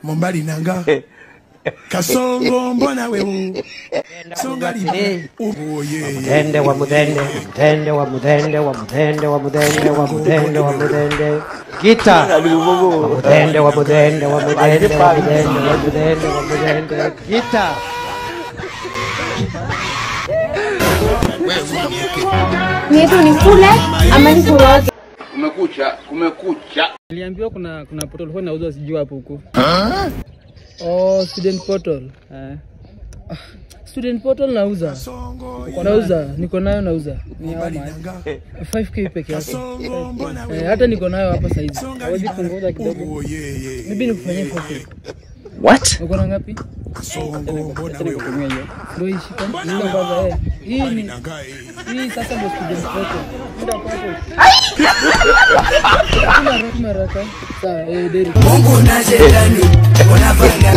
Mombali nanga Kasongo mbona wewe Songa libe Mudende wa mudende Mudende wa mudende wa mudende wa mudende wa mudende wa mudende Gita Mudende wa mudende wa mudende wa mudende wa mudende wa mudende Gita Nietu ni kule ama ni kuroge. Kumekucha. Niliambiwa kuna portal huwa inauzwa sijui hapo huko. Oh, student portal. Student portal nauza. Nauza, niko nayo nauza. Ni how much? 5k peke yake. Hata niko nayo hapa sasa hivi. Hawezi punguza kidogo. Maybe nikufanyie 4k. What? Uko na ngapi? Ndio hii shika. Ndio kwanza hii sasa ndio student portal. Ndio portal. Kuna raka. Sawa, deri. Mungu na shetani wanafanya